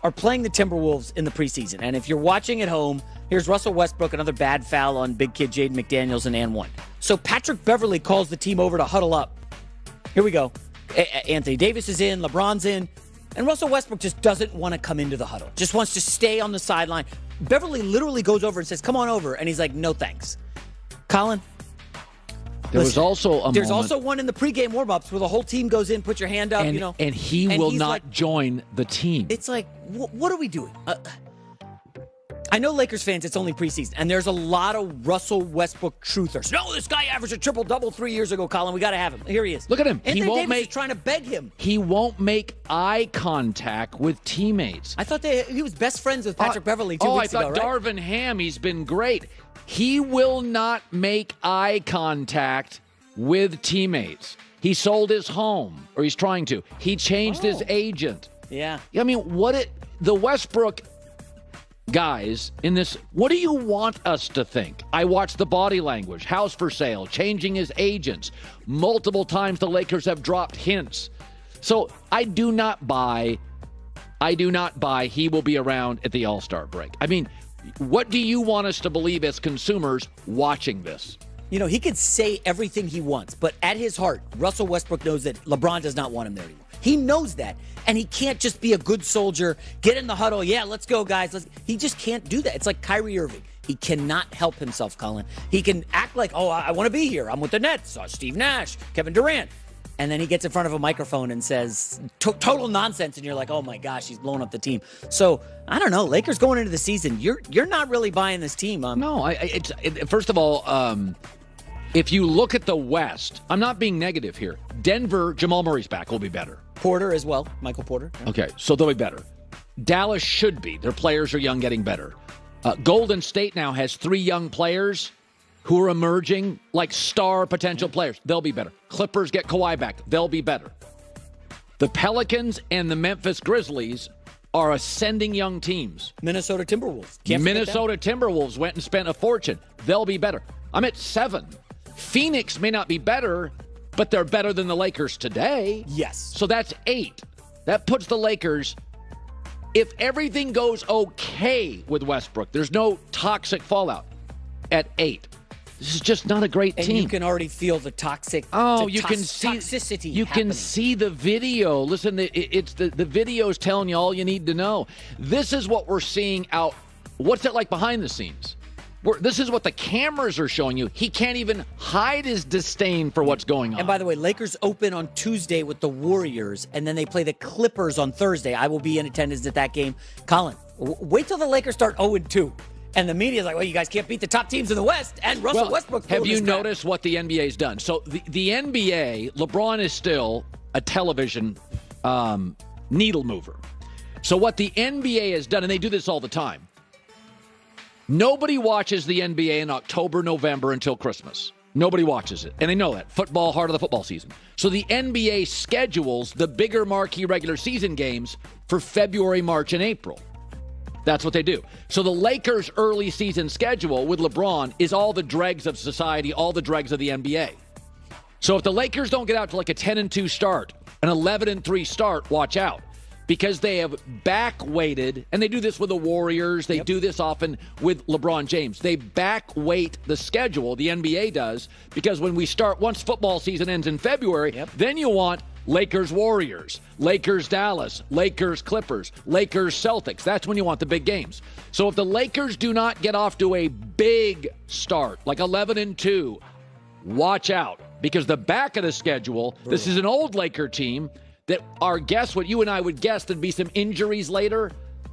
are playing the Timberwolves in the preseason. And if you're watching at home, here's Russell Westbrook, another bad foul on big kid Jaden McDaniels in and one. So Patrick Beverley calls the team over to huddle up. Here we go. Anthony Davis is in, LeBron's in, and Russell Westbrook just doesn't want to come into the huddle. Just wants to stay on the sideline. Beverley literally goes over and says, come on over. And he's like, no thanks. Colin? There's also one in the pregame warmups where the whole team goes in, put your hand up, and he will not join the team. It's like, what are we doing? I know Lakers fans, it's only preseason, and there's a lot of Russell Westbrook truthers. No, this guy averaged a triple-double 3 years ago, Colin. We got to have him. Here he is. Look at him. Anthony Davis is trying to beg him. He won't make eye contact with teammates. I thought he was best friends with Patrick Beverley 2 weeks ago, right? I thought Darvin Ham, he's been great. He will not make eye contact with teammates. He sold his home, or he's trying to. He changed his agent. Yeah. I mean, the Westbrook guys in this, what do you want us to think? I watched the body language, house for sale, changing his agents. Multiple times the Lakers have dropped hints. So I do not buy he will be around at the All-Star break. I mean, what do you want us to believe as consumers watching this? He could say everything he wants, but at his heart, Russell Westbrook knows that LeBron does not want him there anymore. He knows that, and he can't just be a good soldier, get in the huddle, yeah, let's go, guys. He just can't do that. It's like Kyrie Irving. He cannot help himself, Colin. He can act like, I want to be here. I'm with the Nets. Steve Nash, Kevin Durant. And then he gets in front of a microphone and says total nonsense, and you're like, oh, my gosh, he's blowing up the team. So, I don't know. Lakers going into the season, you're not really buying this team. No, first of all, if you look at the West, I'm not being negative here. Denver, Jamal Murray's back, will be better. Porter as well, Michael Porter. Yeah. Okay, so they'll be better. Dallas should be. Their players are young, getting better. Golden State now has 3 young players who are emerging like star potential players. They'll be better. Clippers get Kawhi back. They'll be better. The Pelicans and the Memphis Grizzlies are ascending young teams. Minnesota Timberwolves. Minnesota Timberwolves went and spent a fortune. They'll be better. I'm at 7. Phoenix may not be better, but they're better than the Lakers today. Yes. So that's 8. That puts the Lakers, if everything goes okay with Westbrook, there's no toxic fallout, at 8. This is just not a great team. And you can already feel the toxicity. You can see the video. Listen, it's the video's telling you all you need to know. This is what we're seeing out. What's it like behind the scenes? This is what the cameras are showing you. He can't even hide his disdain for what's going on. And by the way, Lakers open on Tuesday with the Warriors, and then they play the Clippers on Thursday. I will be in attendance at that game. Colin, wait till the Lakers start 0-2. And the media's like, well, you guys can't beat the top teams in the West. And Russell Westbrook. Have you noticed what the NBA's done? So the NBA, LeBron is still a television needle mover. So what the NBA has done, and they do this all the time, nobody watches the NBA in October, November until Christmas. Nobody watches it. And they know that. Football, heart of the football season. So the NBA schedules the bigger marquee regular season games for February, March, and April. That's what they do. So the Lakers' early season schedule with LeBron is all the dregs of society, all the dregs of the NBA. So if the Lakers don't get out to like a 10-2 start, an 11-3 start, watch out. Because they have back-weighted, and they do this with the Warriors, they do this often with LeBron James. They back-weight the schedule, the NBA does, because when we start, once football season ends in February, then you want Lakers-Warriors, Lakers-Dallas, Lakers-Clippers, Lakers-Celtics. That's when you want the big games. So if the Lakers do not get off to a big start, like 11-2, watch out. Because the back of the schedule, this is an old Laker team that our guess, what you and I would guess, there'd be some injuries later,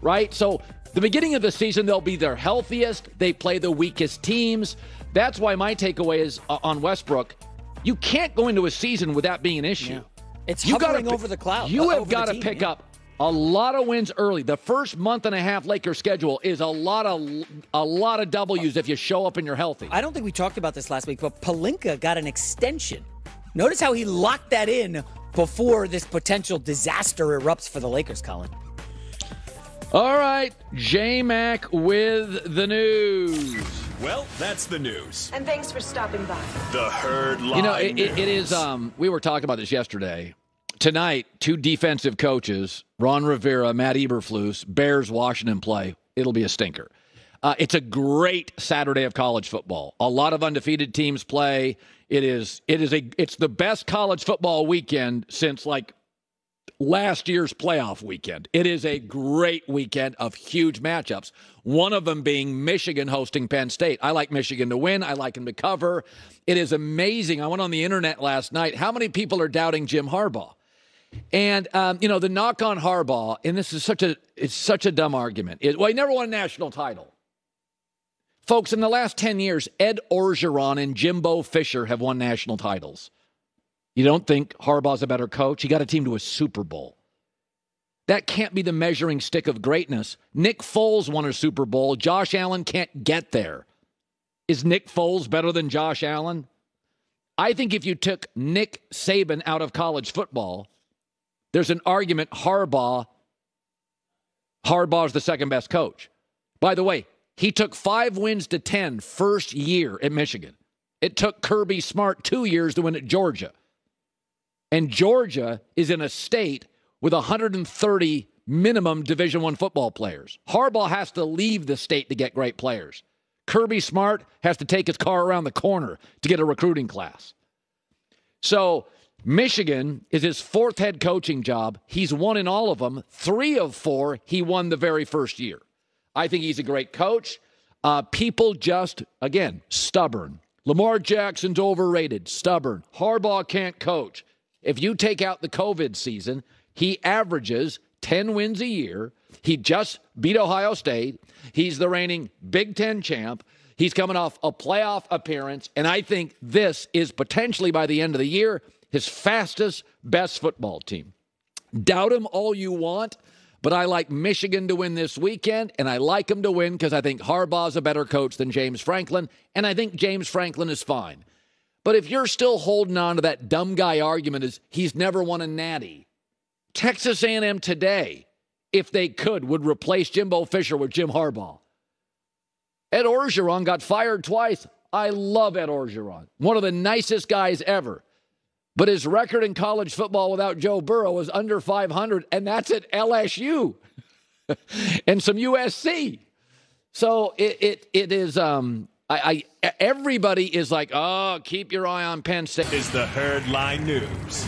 right? So the beginning of the season, they'll be their healthiest. They play the weakest teams. That's why my takeaway is on Westbrook, you can't go into a season with that being an issue. Yeah. It's hovering over the cloud. You have got to pick up a lot of wins early. The first month and a half Lakers schedule is a lot of W's if you show up and you're healthy. I don't think we talked about this last week, but Pelinka got an extension. Notice how he locked that in before this potential disaster erupts for the Lakers, Colin. All right, J-Mac with the news. Well, that's the news. And thanks for stopping by. The Herd Live. You know, it is, we were talking about this yesterday. tonight, two defensive coaches, Ron Rivera, Matt Eberflus, Bears, Washington play. It'll be a stinker. It's a great Saturday of college football. A lot of undefeated teams play. It's the best college football weekend since like last year's playoff weekend. It is a great weekend of huge matchups. One of them being Michigan hosting Penn State. I like Michigan to win. I like them to cover. It is amazing. I went on the internet last night. How many people are doubting Jim Harbaugh? And, the knock on Harbaugh, and this is such a dumb argument. He never won a national title. Folks, in the last 10 years, Ed Orgeron and Jimbo Fisher have won national titles. You don't think Harbaugh's a better coach? He got a team to a Super Bowl. That can't be the measuring stick of greatness. Nick Foles won a Super Bowl. Josh Allen can't get there. Is Nick Foles better than Josh Allen? I think if you took Nick Saban out of college football, there's an argument Harbaugh's the second best coach. By the way, he took 5 wins to 10 first year at Michigan. It took Kirby Smart 2 years to win at Georgia. And Georgia is in a state with 130 minimum Division I football players. Harbaugh has to leave the state to get great players. Kirby Smart has to take his car around the corner to get a recruiting class. So Michigan is his 4th head coaching job. He's won in all of them. 3 of 4 he won the very first year. I think he's a great coach. People just, again, stubborn. Lamar Jackson's overrated, stubborn. Harbaugh can't coach. If you take out the COVID season, he averages 10 wins a year. He just beat Ohio State. He's the reigning Big Ten champ. He's coming off a playoff appearance. And I think this is potentially, by the end of the year, his fastest, best football team. Doubt him all you want. But I like Michigan to win this weekend, and I like him to win because I think Harbaugh's a better coach than James Franklin, and I think James Franklin is fine. But if you're still holding on to that dumb guy argument is he's never won a natty, Texas A&M today, if they could, would replace Jimbo Fisher with Jim Harbaugh. Ed Orgeron got fired twice. I love Ed Orgeron, one of the nicest guys ever. But his record in college football without Joe Burrow was under 500, and that's at LSU and some USC. So it is. Everybody is like, oh, keep your eye on Penn State. Is the Herd Line News.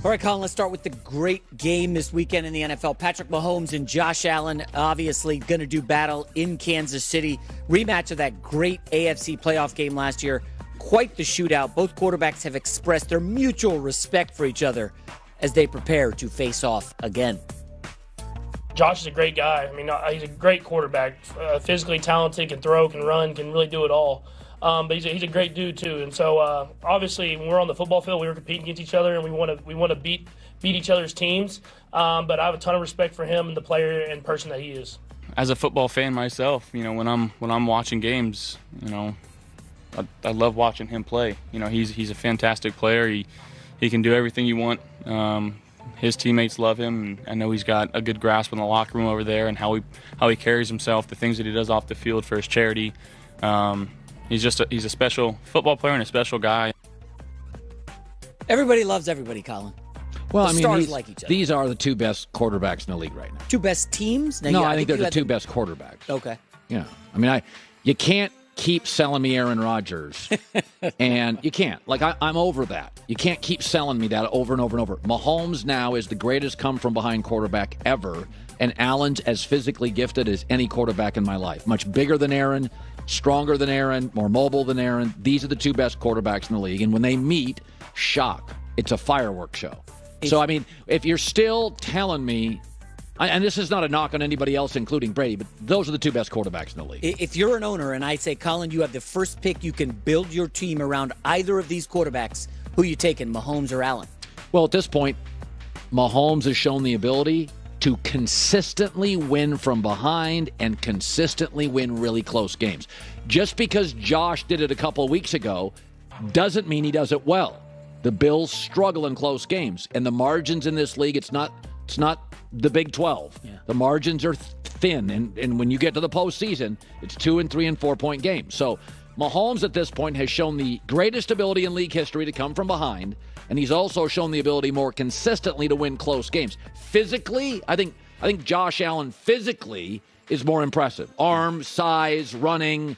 All right, Colin, let's start with the great game this weekend in the NFL. Patrick Mahomes and Josh Allen obviously going to do battle in Kansas City. Rematch of that great AFC playoff game last year. Quite the shootout. Both quarterbacks have expressed their mutual respect for each other as they prepare to face off again. Josh is a great guy. I mean, he's a great quarterback. Physically talented, can throw, can run, can really do it all. But he's a great dude too. And so obviously, when we're on the football field, we were competing against each other, and we want to beat each other's teams. But I have a ton of respect for him and the player and person that he is. As a football fan myself, when I'm watching games, I love watching him play. He's a fantastic player. He can do everything you want. His teammates love him, and I know he's got a good grasp in the locker room over there and how he carries himself, the things that he does off the field for his charity. He's a special football player and a special guy. Everybody loves everybody, Colin. Well, the stars like each other. These are the two best quarterbacks in the league right now. Two best teams? No, I think they're the two best quarterbacks. Okay. Yeah. I mean, you can't keep selling me Aaron Rodgers. And you can't. Like, I'm over that. You can't keep selling me that over and over and over. Mahomes now is the greatest come-from-behind quarterback ever, and Allen's as physically gifted as any quarterback in my life. Much bigger than Aaron, stronger than Aaron, more mobile than Aaron. These are the two best quarterbacks in the league, and when they meet, shock. It's a fireworks show. So, I mean, if you're still telling me, and this is not a knock on anybody else, including Brady, but those are the two best quarterbacks in the league. If you're an owner and I say, Colin, you have the first pick, you can build your team around either of these quarterbacks, who you taking, Mahomes or Allen? Well, at this point, Mahomes has shown the ability to consistently win from behind and consistently win really close games. Just because Josh did it a couple of weeks ago doesn't mean he does it well. The Bills struggle in close games, and the margins in this league, it's not the Big 12. Yeah. The margins are thin, and when you get to the postseason, it's 2 and 3 and 4 point games. So Mahomes at this point has shown the greatest ability in league history to come from behind, and he's also shown the ability more consistently to win close games. Physically, I think Josh Allen physically is more impressive. Arm, size, running,